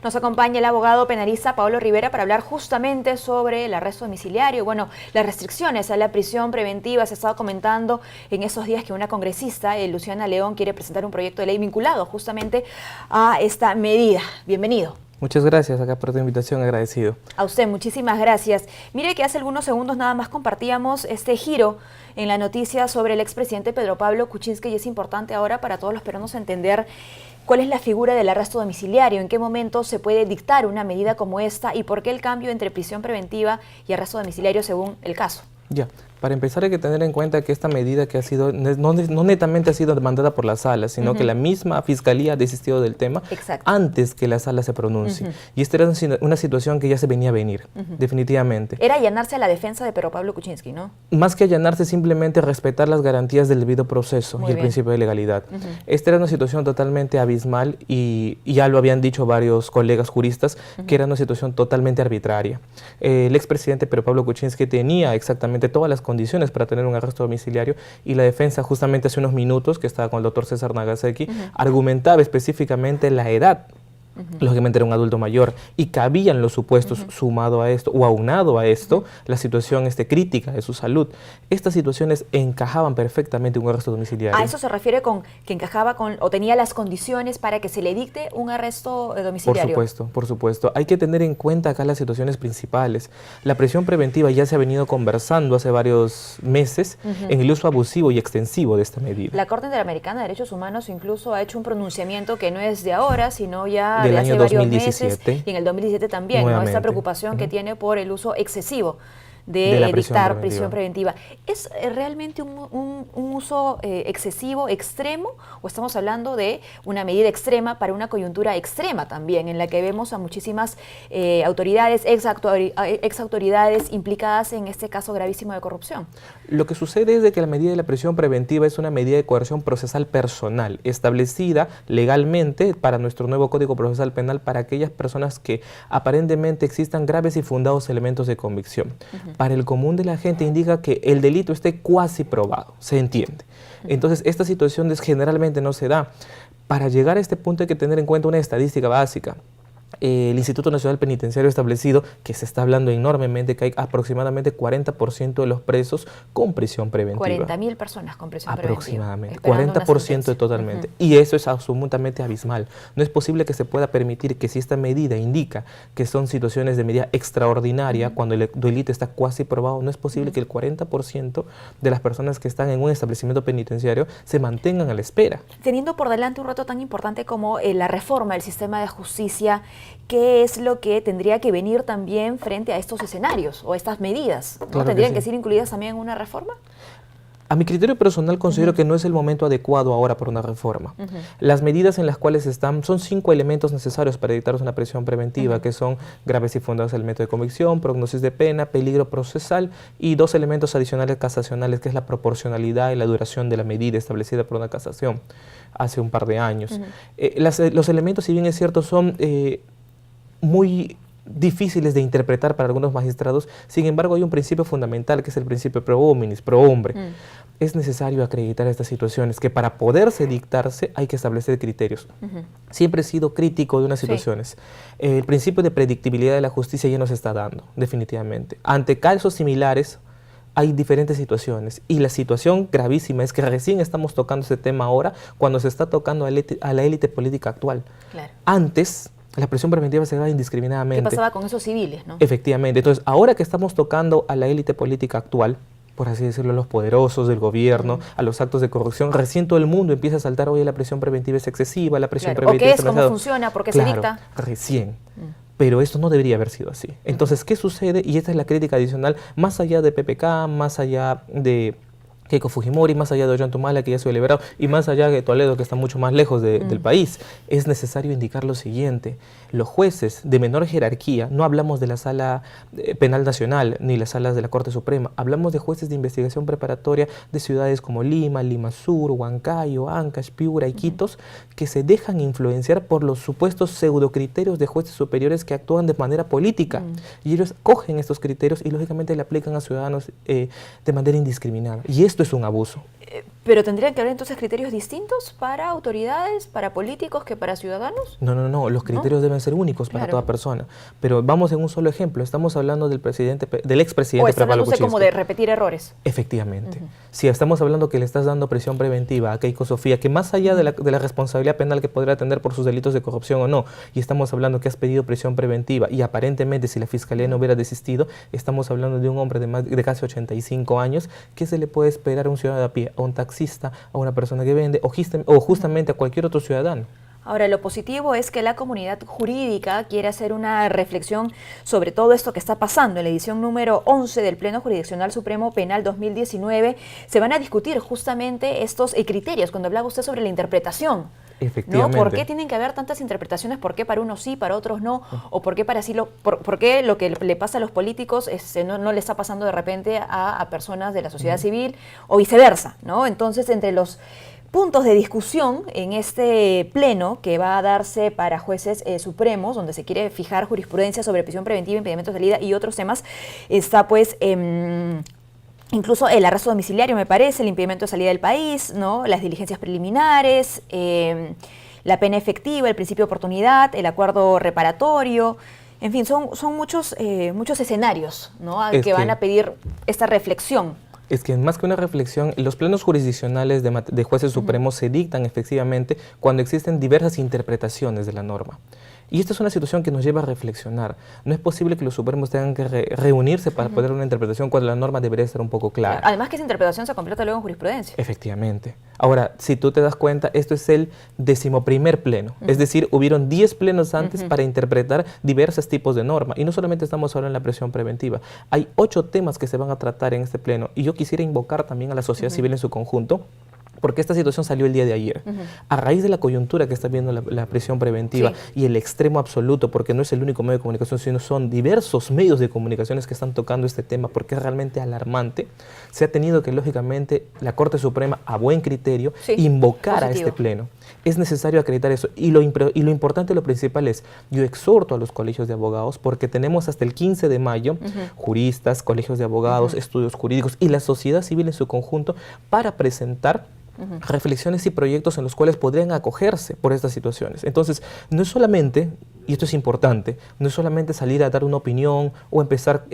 Nos acompaña el abogado penalista Pablo Rivera para hablar justamente sobre el arresto domiciliario. Bueno, las restricciones a la prisión preventiva. Se ha estado comentando en esos días que una congresista, Luciana León, quiere presentar un proyecto de ley vinculado justamente a esta medida. Bienvenido. Muchas gracias acá por tu invitación, agradecido. A usted, muchísimas gracias. Mire que hace algunos segundos nada más compartíamos este giro en la noticia sobre el expresidente Pedro Pablo Kuczynski, y es importante ahora para todos los peruanos entender cuál es la figura del arresto domiciliario, en qué momento se puede dictar una medida como esta y por qué el cambio entre prisión preventiva y arresto domiciliario según el caso. Ya, para empezar hay que tener en cuenta que esta medida que ha sido, no netamente ha sido demandada por la sala, sino que la misma Fiscalía ha desistido del tema antes que la sala se pronuncie. Y esta era una situación que ya se venía a venir, definitivamente. Era allanarse a la defensa de Pedro Pablo Kuczynski, ¿no? Más que allanarse, simplemente respetar las garantías del debido proceso y el principio de legalidad. Esta era una situación totalmente abismal y ya lo habían dicho varios colegas juristas, que era una situación totalmente arbitraria. El expresidente Pedro Pablo Kuczynski tenía exactamente todas las condiciones para tener un arresto domiciliario, y la defensa justamente hace unos minutos, que estaba con el doctor César Nagasaki, argumentaba específicamente la edad. Lógicamente era un adulto mayor y cabían los supuestos sumado a esto o aunado a esto la situación crítica de su salud. Estas situaciones encajaban perfectamente en un arresto domiciliario. ¿A eso se refiere con que encajaba con o tenía las condiciones para que se le dicte un arresto domiciliario? Por supuesto. Hay que tener en cuenta acá las situaciones principales. La prisión preventiva ya se ha venido conversando hace varios meses en el uso abusivo y extensivo de esta medida. La Corte Interamericana de Derechos Humanos incluso ha hecho un pronunciamiento que no es de ahora, sino ya del de año hace varios 2017. Meses, y en el 2017 también, ¿no? Esta preocupación que tiene por el uso excesivo de dictar prisión preventiva. ¿Es realmente un uso excesivo, extremo, o estamos hablando de una medida extrema para una coyuntura extrema también, en la que vemos a muchísimas autoridades, ex autoridades implicadas en este caso gravísimo de corrupción? Lo que sucede es de que la medida de la prisión preventiva es una medida de coerción procesal personal, establecida legalmente para nuestro nuevo Código Procesal Penal para aquellas personas que aparentemente existan graves y fundados elementos de convicción. Para el común de la gente indica que el delito esté cuasi probado, se entiende. Entonces, esta situación generalmente no se da. Para llegar a este punto hay que tener en cuenta una estadística básica. El Instituto Nacional Penitenciario ha establecido que se está hablando enormemente, que hay aproximadamente 40% de los presos con prisión preventiva. 40.000 personas con prisión aproximadamente, 40% totalmente. Y eso es absolutamente abismal. No es posible que se pueda permitir que, si esta medida indica que son situaciones de medida extraordinaria, cuando el delito está cuasi probado, no es posible que el 40% de las personas que están en un establecimiento penitenciario se mantengan a la espera. Teniendo por delante un reto tan importante como la reforma del sistema de justicia, ¿qué es lo que tendría que venir también frente a estos escenarios o estas medidas? ¿No? Claro ¿Tendrían que ser incluidas también en una reforma? A mi criterio personal considero que no es el momento adecuado ahora para una reforma. Las medidas en las cuales están, son 5 elementos necesarios para dictar una prisión preventiva, que son graves y fundados elementos de convicción, prognosis de pena, peligro procesal, y 2 elementos adicionales casacionales, que es la proporcionalidad y la duración de la medida establecida por una casación hace un par de años. Los elementos, si bien es cierto, son muy difíciles de interpretar para algunos magistrados. Sin embargo, hay un principio fundamental, que es el principio pro hominis, pro hombre. Es necesario acreditar estas situaciones, que para poderse dictarse hay que establecer criterios. Siempre he sido crítico de unas situaciones. El principio de predictibilidad de la justicia ya no se está dando, definitivamente. Ante casos similares hay diferentes situaciones, y la situación gravísima es que recién estamos tocando ese tema ahora, cuando se está tocando a la élite política actual. Antes, la prisión preventiva se daba indiscriminadamente. ¿Qué pasaba con esos civiles, no? Efectivamente. Entonces, ahora que estamos tocando a la élite política actual, por así decirlo, a los poderosos del gobierno, a los actos de corrupción, recién todo el mundo empieza a saltar: oye, la prisión preventiva es excesiva, la prisión preventiva es cómo funciona, por qué se dicta. Recién. Pero esto no debería haber sido así. Entonces, ¿qué sucede? Y esta es la crítica adicional, más allá de PPK, más allá de Keiko Fujimori, más allá de Ollanta que ya se ha liberado, y más allá de Toledo, que está mucho más lejos del país, es necesario indicar lo siguiente: los jueces de menor jerarquía, no hablamos de la Sala Penal Nacional ni las salas de la Corte Suprema, hablamos de jueces de investigación preparatoria de ciudades como Lima, Lima Sur, Huancayo, Ancash, Piura, Iquitos, que se dejan influenciar por los supuestos pseudocriterios de jueces superiores que actúan de manera política, y ellos cogen estos criterios y lógicamente le aplican a ciudadanos de manera indiscriminada, y esto es un abuso. ¿Pero tendrían que haber entonces criterios distintos para autoridades, para políticos, que para ciudadanos? No, los criterios deben ser únicos para toda persona. Pero vamos en un solo ejemplo, estamos hablando del expresidente Pablo Kuczynski. Como de repetir errores. Efectivamente. Si estamos hablando que le estás dando prisión preventiva a Keiko Sofía, que más allá de la responsabilidad penal que podrá tener por sus delitos de corrupción o no, y estamos hablando que has pedido prisión preventiva y aparentemente si la Fiscalía no hubiera desistido, estamos hablando de un hombre de casi 85 años, ¿qué se le puede esperar a un ciudadano de a pie, a un taxista, a una persona que vende o justamente a cualquier otro ciudadano? Ahora, lo positivo es que la comunidad jurídica quiere hacer una reflexión sobre todo esto que está pasando. En la edición número 11 del Pleno Jurisdiccional Supremo Penal 2019 se van a discutir justamente estos criterios, cuando hablaba usted sobre la interpretación. Efectivamente. ¿No? ¿Por qué tienen que haber tantas interpretaciones? ¿Por qué para unos sí, para otros no? ¿O por qué por qué lo que le pasa a los políticos no le está pasando de repente a personas de la sociedad civil o viceversa, ¿no? Entonces, entre los puntos de discusión en este pleno que va a darse para jueces supremos, donde se quiere fijar jurisprudencia sobre prisión preventiva, impedimento de salida y otros temas, está pues incluso el arresto domiciliario, me parece, el impedimento de salida del país, ¿no? Las diligencias preliminares, la pena efectiva, el principio de oportunidad, el acuerdo reparatorio. En fin, son muchos escenarios, ¿no? que van a pedir esta reflexión. Es que más que una reflexión, los plenos jurisdiccionales de jueces supremos se dictan efectivamente cuando existen diversas interpretaciones de la norma. Y esta es una situación que nos lleva a reflexionar. No es posible que los supremos tengan que reunirse para poder dar una interpretación cuando la norma debería estar un poco clara. Además que esa interpretación se completa luego en jurisprudencia. Efectivamente. Ahora, si tú te das cuenta, esto es el 11º pleno. Es decir, hubieron 10 plenos antes para interpretar diversos tipos de norma. Y no solamente estamos hablando de la prisión preventiva. Hay 8 temas que se van a tratar en este pleno. Y yo quisiera invocar también a la sociedad civil en su conjunto, porque esta situación salió el día de ayer. A raíz de la coyuntura que está viendo la prisión preventiva y el extremo absoluto, porque no es el único medio de comunicación, sino son diversos medios de comunicaciones que están tocando este tema, porque es realmente alarmante, se ha tenido que, lógicamente, la Corte Suprema, a buen criterio, invocar a este pleno. Es necesario acreditar eso. Y lo importante, lo principal es, yo exhorto a los colegios de abogados, porque tenemos hasta el 15 de mayo juristas, colegios de abogados, estudios jurídicos y la sociedad civil en su conjunto para presentar reflexiones y proyectos en los cuales podrían acogerse por estas situaciones. Entonces, no es solamente, y esto es importante, no es solamente salir a dar una opinión o empezar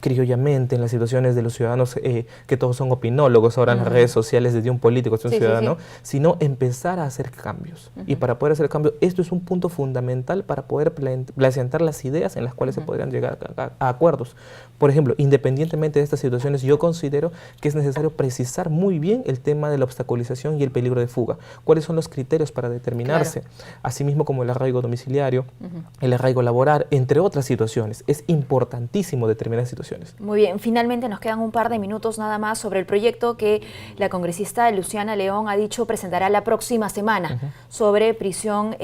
criollamente en las situaciones de los ciudadanos, que todos son opinólogos ahora en las redes sociales, desde un político hasta un ciudadano, sino empezar a hacer cambios. Y para poder hacer cambios, esto es un punto fundamental para poder plantear las ideas en las cuales se podrían llegar a acuerdos. Por ejemplo, independientemente de estas situaciones, yo considero que es necesario precisar muy bien el tema de la obstaculización y el peligro de fuga. ¿Cuáles son los criterios para determinarse? Asimismo como el arraigo domiciliario, el arraigo laboral, entre otras situaciones. Es importantísimo determinar situaciones. Muy bien, finalmente nos quedan un par de minutos nada más sobre el proyecto que la congresista Luciana León ha dicho presentará la próxima semana sobre prisión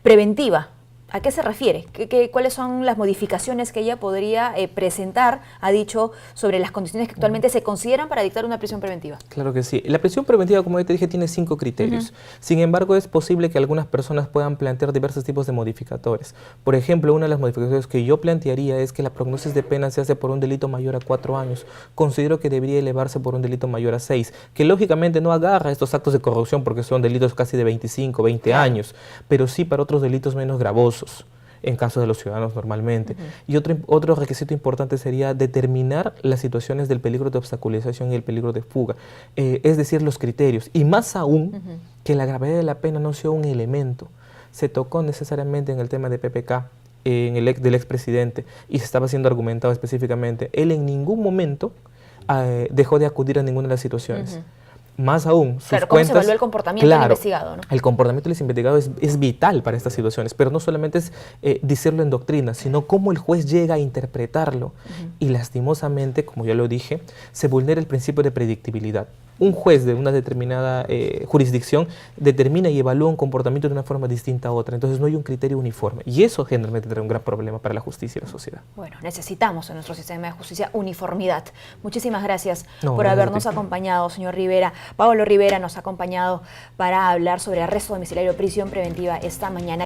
preventiva. ¿A qué se refiere? ¿Cuáles son las modificaciones que ella podría presentar, ha dicho, sobre las condiciones que actualmente se consideran para dictar una prisión preventiva? Claro que sí. La prisión preventiva, como ya te dije, tiene 5 criterios. Sin embargo, es posible que algunas personas puedan plantear diversos tipos de modificadores. Por ejemplo, una de las modificaciones que yo plantearía es que la prognosis de pena se hace por un delito mayor a 4 años. Considero que debería elevarse por un delito mayor a 6, que lógicamente no agarra estos actos de corrupción porque son delitos casi de 25, 20 años, pero sí para otros delitos menos gravosos, en caso de los ciudadanos normalmente. Y otro requisito importante sería determinar las situaciones del peligro de obstaculización y el peligro de fuga, es decir, los criterios. Y más aún, que la gravedad de la pena no sea un elemento. Se tocó necesariamente en el tema de PPK, del expresidente, y se estaba siendo argumentado específicamente. Él en ningún momento dejó de acudir a ninguna de las situaciones. Más aún, sus ¿cómo cuentas, se evalúa el comportamiento del investigado, ¿no? El comportamiento del investigado es vital para estas situaciones, pero no solamente es decirlo en doctrina, sino cómo el juez llega a interpretarlo. Y lastimosamente, como ya lo dije, se vulnera el principio de predictibilidad. Un juez de una determinada jurisdicción determina y evalúa un comportamiento de una forma distinta a otra, entonces no hay un criterio uniforme, y eso generalmente trae un gran problema para la justicia y la sociedad. Bueno, necesitamos en nuestro sistema de justicia uniformidad. Muchísimas gracias por habernos acompañado, señor Rivera. Pablo Rivera nos ha acompañado para hablar sobre arresto domiciliario, prisión preventiva esta mañana.